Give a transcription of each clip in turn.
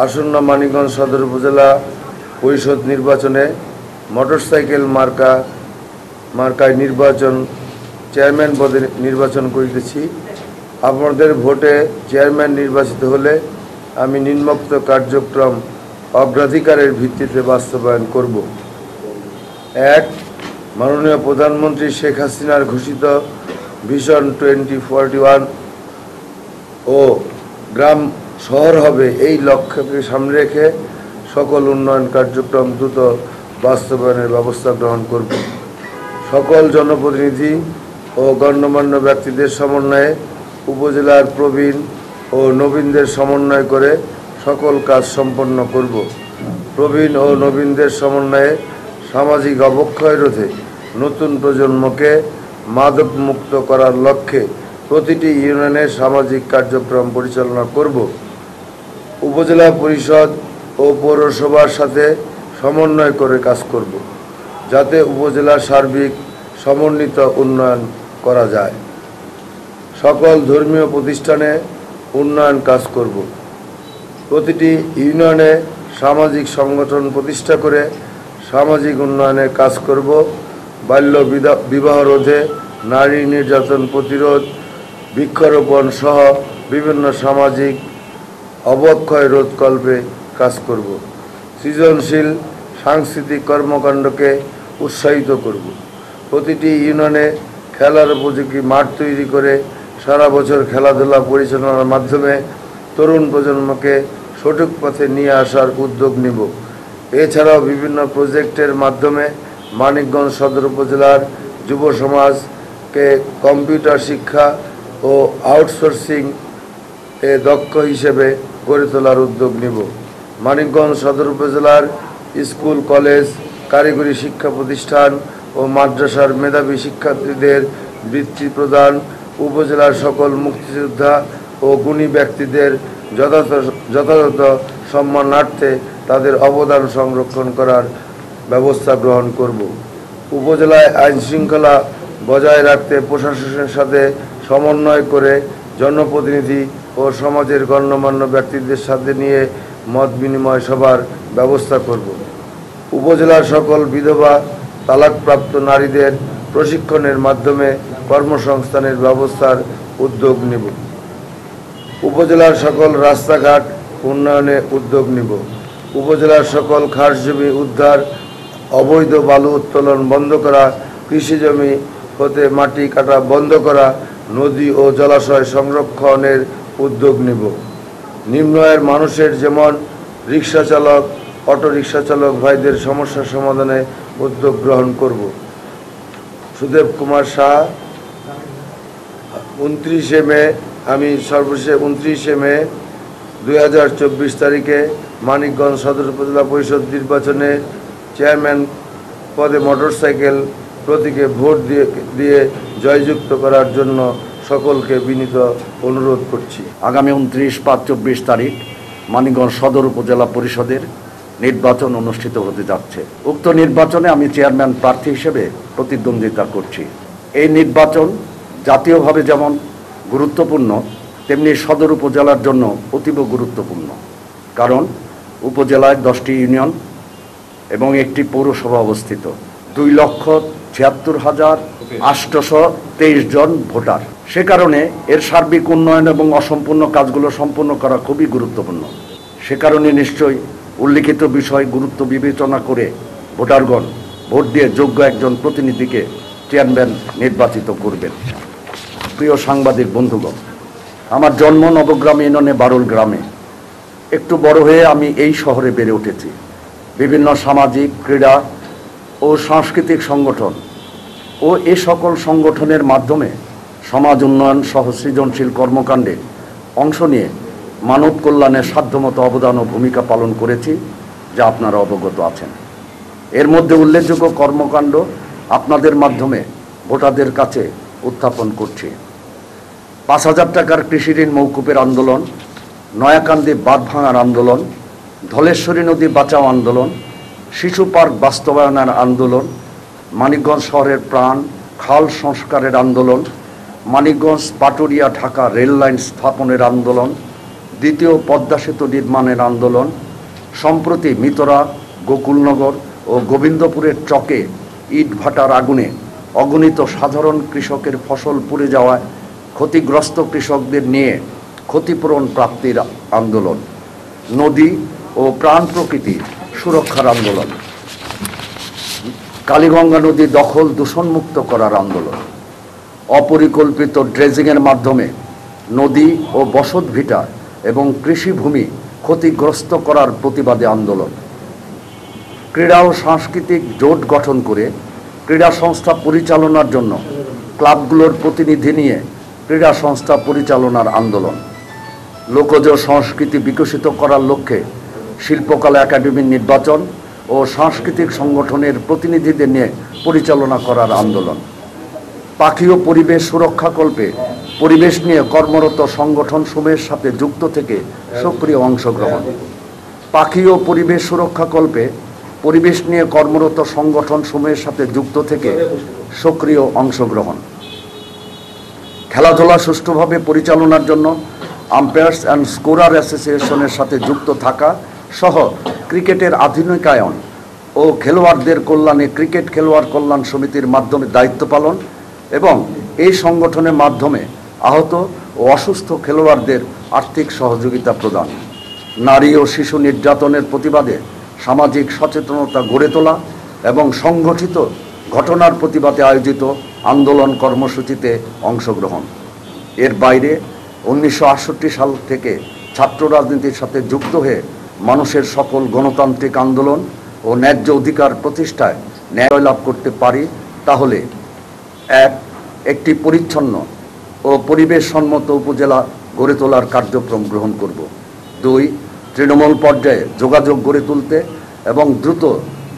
আসন্ন মানিকগঞ্জ সদর উপজেলা পরিষদ নির্বাচনে মোটরসাইকেল মার্কায় চেয়ারম্যান পদে নির্বাচন করিতেছি। আপনাদের ভোটে চেয়ারম্যান নির্বাচিত হলে আমি নিম্নোক্ত কার্যক্রম অগ্রাধিকারের ভিত্তিতে বাস্তবায়ন করব। ১. মাননীয় প্রধানমন্ত্রী শেখ হাসিনার ঘোষিত ভিশন 2041 ও গ্রাম শহর হবে এই লক্ষ্যকে সামনে রেখে সকল উন্নয়ন কার্যক্রম দ্রুত বাস্তবায়নের ব্যবস্থা গ্রহণ করব। সকল জনপ্রতিনিধি ও গণ্যমান্য ব্যক্তিদের সমন্বয়ে উপজেলার প্রবীণ ও নবীনদের সমন্বয় করে সকল কাজ সম্পন্ন করব। প্রবীণ ও নবীনদের সমন্বয়ে সামাজিক অবক্ষয় রোধে নতুন প্রজন্মকে মাদক মুক্ত করার লক্ষ্যে প্রতিটি ইউনিয়নে সামাজিক কার্যক্রম পরিচালনা করব। উপজেলা পরিষদ ও পৌরসভার সাথে সমন্বয় করে কাজ করব, যাতে উপজেলার সার্বিক সমন্বিত উন্নয়ন করা যায়। সকল ধর্মীয় প্রতিষ্ঠানে উন্নয়ন কাজ করব। প্রতিটি ইউনিয়নে সামাজিক সংগঠন প্রতিষ্ঠা করে সামাজিক উন্নয়নের কাজ করব। বাল্য বিবাহ রোধে, নারী নির্যাতন প্রতিরোধ, বৃক্ষরোপণ সহ বিভিন্ন সামাজিক অবক্ষয় রোধকল্পে কাজ করব। সৃজনশীল সাংস্কৃতিক কর্মকাণ্ডকে উৎসাহিত করব। প্রতিটি ইউনিয়নে খেলার উপযোগী মাঠ তৈরি করে সারা বছর খেলাধুলা পরিচালনার মাধ্যমে তরুণ প্রজন্মকে সঠিক পথে নিয়ে আসার উদ্যোগ নেব। এছাড়াও বিভিন্ন প্রজেক্টের মাধ্যমে মানিকগঞ্জ সদর উপজেলার যুব সমাজকে কম্পিউটার শিক্ষা ও আউটসোর্সিং এ দক্ষ হিসেবে গড়ে তোলার উদ্যোগ নেব। মানিকগঞ্জ সদর উপজেলার স্কুল, কলেজ, কারিগরি শিক্ষা প্রতিষ্ঠান ও মাদ্রাসার মেধাবী শিক্ষার্থীদের বৃত্তি প্রদান, উপজেলার সকল মুক্তিযোদ্ধা ও গুণী ব্যক্তিদের যথাযথ সম্মানার্থে তাদের অবদান সংরক্ষণ করার ব্যবস্থা গ্রহণ করব। উপজেলায় আইনশৃঙ্খলা বজায় রাখতে প্রশাসনের সাথে সমন্বয় করে জনপ্রতিনিধি ও সমাজের গণ্যমান্য ব্যক্তিদের সাথে নিয়ে মত বিনিময় সভার ব্যবস্থা করব। উপজেলার সকল বিধবা তালাকপ্রাপ্ত নারীদের প্রশিক্ষণের মাধ্যমে কর্মসংস্থানের ব্যবস্থার উদ্যোগ নেব। উপজেলার সকল রাস্তাঘাট উন্নয়নে উদ্যোগ নেব। উপজেলার সকল খাস জমি উদ্ধার, অবৈধ বালু উত্তোলন বন্ধ করা, কৃষিজমি হতে মাটি কাটা বন্ধ করা, নদী ও জলাশয় সংরক্ষণের উদ্যোগ নেব। নিম্ন আয়ের মানুষের যেমন রিক্সা চালক, অটোরিক্সা চালক ভাইদের সমস্যা সমাধানে উদ্যোগ গ্রহণ করব। সুদেব কুমার সাহা। 29শে মে আমি সর্বশেষ 29শে মে 2024 তারিখে মানিকগঞ্জ সদর উপজেলা পরিষদ নির্বাচনে চেয়ারম্যান পদে মোটরসাইকেল প্রতীকে ভোট দিয়ে জয়যুক্ত করার জন্য সকলকে বিনীত অনুরোধ করছি। আগামী 29/5/24 তারিখ মানিকগঞ্জ সদর উপজেলা পরিষদের নির্বাচন অনুষ্ঠিত হতে যাচ্ছে। উক্ত নির্বাচনে আমি চেয়ারম্যান প্রার্থী হিসেবে প্রতিদ্বন্দ্বিতা করছি। এই নির্বাচন জাতীয়ভাবে যেমন গুরুত্বপূর্ণ, তেমনি সদর উপজেলার জন্য অতীব গুরুত্বপূর্ণ। কারণ উপজেলায় 10টি ইউনিয়ন এবং একটি পৌরসভা অবস্থিত। 2,76,823 জন ভোটার। সে কারণে এর সার্বিক উন্নয়ন এবং অসম্পূর্ণ কাজগুলো সম্পন্ন করা খুবই গুরুত্বপূর্ণ। সে কারণে নিশ্চয়ই উল্লিখিত বিষয় গুরুত্ব বিবেচনা করে ভোটারগণ ভোট দিয়ে যোগ্য একজন প্রতিনিধিকে চেয়ারম্যান নির্বাচিত করবেন। প্রিয় সাংবাদিক বন্ধুগণ, আমার জন্ম নবগ্রাম ইউনিয়নে বারুল গ্রামে। একটু বড় হয়ে আমি এই শহরে বেড়ে উঠেছি। বিভিন্ন সামাজিক, ক্রীড়া ও সাংস্কৃতিক সংগঠন ও এ সকল সংগঠনের মাধ্যমে সমাজ উন্নয়ন সহ সৃজনশীল কর্মকাণ্ডে অংশ নিয়ে মানব কল্যাণের সাধ্যমতো অবদান ও ভূমিকা পালন করেছি, যা আপনারা অবগত আছেন। এর মধ্যে উল্লেখযোগ্য কর্মকাণ্ড আপনাদের মাধ্যমে ভোটারদের কাছে উত্থাপন করছি। 5,000 টাকার কৃষিঋণ মৌকুফের আন্দোলন, নয়াকান্দি বাঁধ ভাঙার আন্দোলন, ধলেশ্বরী নদী বাঁচাও আন্দোলন, শিশু পার্ক বাস্তবায়নের আন্দোলন, মানিকগঞ্জ শহরের প্রাণ খাল সংস্কারের আন্দোলন, মানিকগঞ্জ পাটুরিয়া ঢাকা রেল লাইন স্থাপনের আন্দোলন, দ্বিতীয় পদ্মা সেতু নির্মাণের আন্দোলন, সম্প্রতি মিতরা, গোকুলনগর ও গোবিন্দপুরের চকে ইটভাটার আগুনে অগণিত সাধারণ কৃষকের ফসল পুড়ে যাওয়ায় ক্ষতিগ্রস্ত কৃষকদের নিয়ে ক্ষতিপূরণ প্রাপ্তির আন্দোলন, নদী ও প্রাণ প্রকৃতি সুরক্ষার আন্দোলন, কালীগঙ্গা নদী দখল দূষণমুক্ত করার আন্দোলন, অপরিকল্পিত ড্রেজিংয়ের মাধ্যমে নদী ও বসতভিটা এবং কৃষিভূমি ক্ষতিগ্রস্ত করার প্রতিবাদে আন্দোলন, ক্রীড়া ও সাংস্কৃতিক জোট গঠন করে ক্রীড়া সংস্থা পরিচালনার জন্য ক্লাবগুলোর প্রতিনিধি নিয়ে ক্রীড়া সংস্থা পরিচালনার আন্দোলন, লোকজ সংস্কৃতি বিকশিত করার লক্ষ্যে শিল্পকলা একাডেমির নির্বাচন ও সাংস্কৃতিক সংগঠনের প্রতিনিধিদের নিয়ে পরিচালনা করার আন্দোলন, পাখি ও পরিবেশ সুরক্ষাকল্পে পরিবেশ নিয়ে কর্মরত সংগঠন সমূহের সাথে যুক্ত থেকে সক্রিয় অংশগ্রহণ, পাখি ও পরিবেশ সুরক্ষাকল্পে পরিবেশ নিয়ে কর্মরত সংগঠন সমূহের সাথে যুক্ত থেকে সক্রিয় অংশগ্রহণ, খেলাধুলা সুষ্ঠুভাবে পরিচালনার জন্য আম্পায়ার্স অ্যান্ড স্কোরার অ্যাসোসিয়েশনের সাথে যুক্ত থাকা সহ ক্রিকেটের আধুনিকায়ন ও খেলোয়াড়দের কল্যাণে ক্রিকেট খেলোয়াড় কল্যাণ সমিতির মাধ্যমে দায়িত্ব পালন এবং এই সংগঠনের মাধ্যমে আহত ও অসুস্থ খেলোয়াড়দের আর্থিক সহযোগিতা প্রদান, নারী ও শিশু নির্যাতনের প্রতিবাদে সামাজিক সচেতনতা গড়ে তোলা এবং সংগঠিত ঘটনার প্রতিবাদে আয়োজিত আন্দোলন কর্মসূচিতে অংশগ্রহণ। এর বাইরে 1968 সাল থেকে ছাত্র রাজনীতির সাথে যুক্ত হয়ে মানুষের সকল গণতান্ত্রিক আন্দোলন ও ন্যায্য অধিকার প্রতিষ্ঠায় ন্যায় লাভ করতে পারি, তাহলে একটি পরিচ্ছন্ন ও পরিবেশ সম্মত উপজেলা গড়ে তোলার কার্যক্রম গ্রহণ করব। 2, তৃণমূল পর্যায়ে যোগাযোগ গড়ে তুলতে এবং দ্রুত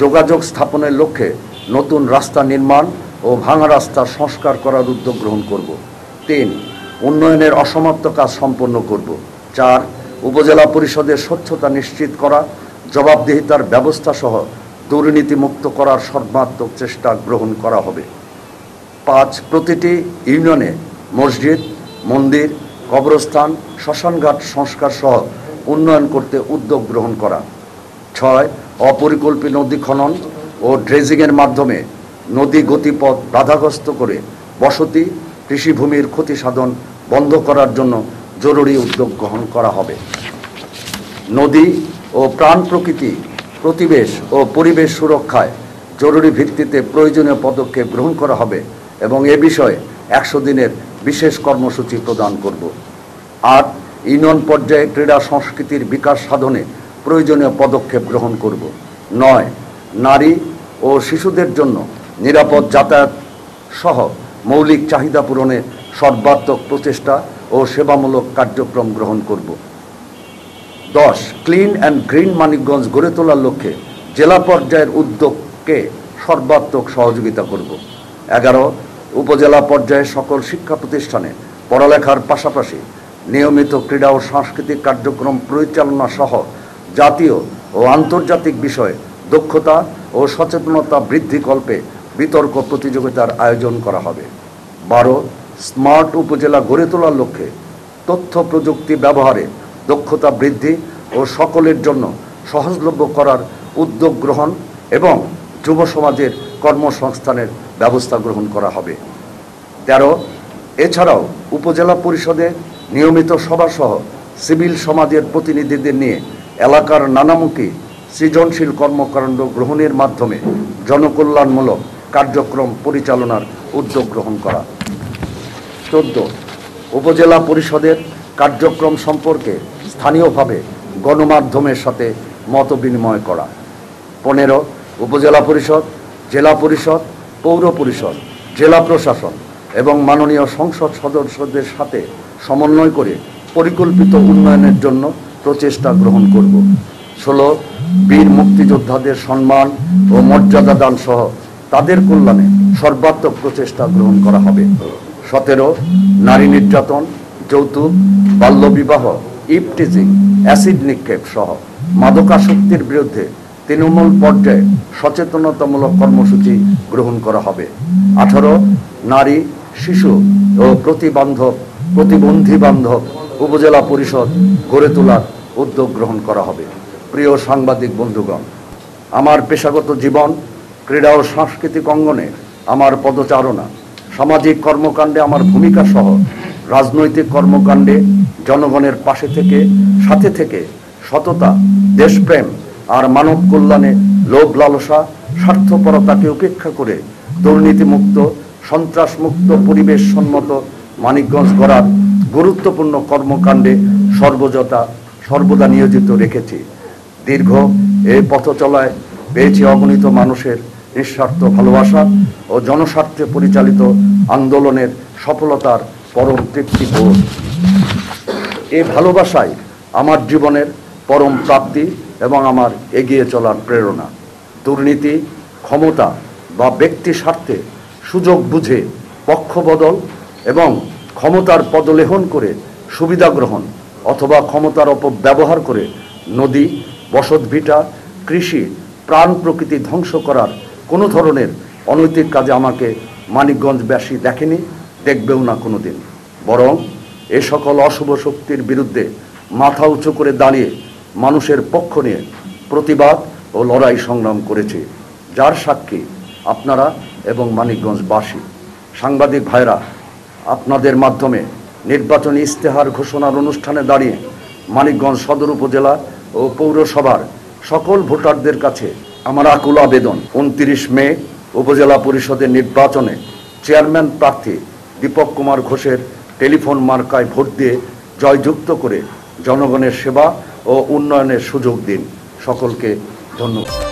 যোগাযোগ স্থাপনের লক্ষ্যে নতুন রাস্তা নির্মাণ ও ভাঙা রাস্তা সংস্কার করার উদ্যোগ গ্রহণ করব। 3, উন্নয়নের অসমাপ্ত কাজ সম্পন্ন করব। 4, উপজেলা পরিষদের স্বচ্ছতা নিশ্চিত করা, জবাবদিহিতার ব্যবস্থা সহ দুর্নীতিমুক্ত করার সর্বাত্মক চেষ্টা গ্রহণ করা হবে। 5, প্রতিটি ইউনিয়নে মসজিদ, মন্দির, কবরস্থান, শ্মশানঘাট সংস্কার সহ উন্নয়ন করতে উদ্যোগ গ্রহণ করা। 6, অপরিকল্পিত নদী খনন ও ড্রেজিংয়ের মাধ্যমে নদী গতিপথ বাধাগ্রস্ত করে বসতি, কৃষিভূমির ক্ষতি সাধন বন্ধ করার জন্য জরুরি উদ্যোগ গ্রহণ করা হবে। নদী ও প্রাণ প্রকৃতি, প্রতিবেশ ও পরিবেশ সুরক্ষায় জরুরি ভিত্তিতে প্রয়োজনীয় পদক্ষেপ গ্রহণ করা হবে এবং এ বিষয়ে 100 দিনের বিশেষ কর্মসূচি প্রদান করব। 8, ইউনিয়ন পর্যায়ে ক্রীড়া সংস্কৃতির বিকাশ সাধনে প্রয়োজনীয় পদক্ষেপ গ্রহণ করব। 9, নারী ও শিশুদের জন্য নিরাপদ যাতায়াত সহ মৌলিক চাহিদা পূরণে সর্বাত্মক প্রচেষ্টা ও সেবামূলক কার্যক্রম গ্রহণ করব। 10, ক্লিন অ্যান্ড গ্রিন মানিকগঞ্জ গড়ে তোলার লক্ষ্যে জেলা পর্যায়ের উদ্যোগকে সর্বাত্মক সহযোগিতা করব। 11, উপজেলা পর্যায়ে সকল শিক্ষা প্রতিষ্ঠানে পড়ালেখার পাশাপাশি নিয়মিত ক্রীড়া ও সাংস্কৃতিক কার্যক্রম পরিচালনা সহ জাতীয় ও আন্তর্জাতিক বিষয়ে দক্ষতা ও সচেতনতা বৃদ্ধিকল্পে বিতর্ক প্রতিযোগিতার আয়োজন করা হবে। 12, স্মার্ট উপজেলা গড়ে তোলার লক্ষ্যে তথ্য প্রযুক্তি ব্যবহারে দক্ষতা বৃদ্ধি ও সকলের জন্য সহজলভ্য করার উদ্যোগ গ্রহণ এবং যুব সমাজের কর্মসংস্থানের ব্যবস্থা গ্রহণ করা হবে। 13, এছাড়াও উপজেলা পরিষদে নিয়মিত সভাসহ সিভিল সমাজের প্রতিনিধিদের নিয়ে এলাকার নানামুখী সৃজনশীল কর্মকাণ্ড গ্রহণের মাধ্যমে জনকল্যাণমূলক কার্যক্রম পরিচালনার উদ্যোগ গ্রহণ করা। 14, উপজেলা পরিষদের কার্যক্রম সম্পর্কে স্থানীয়ভাবে গণমাধ্যমের সাথে মত বিনিময় করা। 15, উপজেলা পরিষদ, জেলা পরিষদ, পৌর পরিষদ, জেলা প্রশাসন এবং মাননীয় সংসদ সদস্যদের সাথে সমন্বয় করে পরিকল্পিত উন্নয়নের জন্য প্রচেষ্টা গ্রহণ করব। 16, বীর মুক্তিযোদ্ধাদের সম্মান ও মর্যাদা দান সহ তাদের কল্যাণে সর্বাত্মক প্রচেষ্টা গ্রহণ করা হবে। 17, নারী নির্যাতন, যৌতুক, বাল্যবিবাহ, ইভটিজিং, অ্যাসিড নিক্ষেপ সহ মাদকাসক্তির বিরুদ্ধে তৃণমূল পর্যায়ে সচেতনতামূলক কর্মসূচি গ্রহণ করা হবে। 18, নারী, শিশু ও প্রতিবন্ধী বান্ধব উপজেলা পরিষদ গড়ে তোলার উদ্যোগ গ্রহণ করা হবে। প্রিয় সাংবাদিক বন্ধুগণ, আমার পেশাগত জীবন, ক্রীড়া ও সাংস্কৃতিক অঙ্গনে আমার পদচারণা, সামাজিক কর্মকাণ্ডে আমার ভূমিকা সহ রাজনৈতিক কর্মকাণ্ডে জনগণের পাশে থেকে সাথে থেকে সততা, দেশপ্রেম আর মানব কল্যাণে লোভ লালসা স্বার্থপরতাকে উপেক্ষা করে দুর্নীতিমুক্ত সন্ত্রাসমুক্ত পরিবেশ সম্মত মানিকগঞ্জ গড়ার গুরুত্বপূর্ণ কর্মকাণ্ডে সর্বদা নিয়োজিত রেখেছি। দীর্ঘ এই পথ চলায় পেয়েছি অগণিত মানুষের নিঃস্বার্থ ভালোবাসা ও জনস্বার্থে পরিচালিত আন্দোলনের সফলতার পরম তৃপ্তিবোধ। এই ভালোবাসাই আমার জীবনের পরম প্রাপ্তি এবং আমার এগিয়ে চলার প্রেরণা। দুর্নীতি, ক্ষমতা বা ব্যক্তি স্বার্থে সুযোগ বুঝে পক্ষবদল এবং ক্ষমতার পদলেহন করে সুবিধা গ্রহণ অথবা ক্ষমতার অপব্যবহার করে নদী, বসতভিটা, কৃষি, প্রাণ প্রকৃতি ধ্বংস করার কোনো ধরনের অনৈতিক কাজে আমাকে মানিকগঞ্জবাসী দেখেনি, দেখবেও না কোনো দিন। বরং এ সকল অশুভ শক্তির বিরুদ্ধে মাথা উঁচু করে দাঁড়িয়ে মানুষের পক্ষ নিয়ে প্রতিবাদ ও লড়াই সংগ্রাম করেছে, যার সাক্ষী আপনারা এবং মানিকগঞ্জবাসী। সাংবাদিক ভাইরা, আপনাদের মাধ্যমে নির্বাচনী ইশতেহার ঘোষণার অনুষ্ঠানে দাঁড়িয়ে মানিকগঞ্জ সদর উপজেলা ও পৌরসভার সকল ভোটারদের কাছে আমার আকুল আবেদন, 29 মে উপজেলা পরিষদের নির্বাচনে চেয়ারম্যান প্রার্থী দীপক কুমার ঘোষের টেলিফোন মার্কায় ভোট দিয়ে জয়যুক্ত করে জনগণের সেবা ও উন্নয়নের সুযোগ দিন। সকলকে ধন্যবাদ।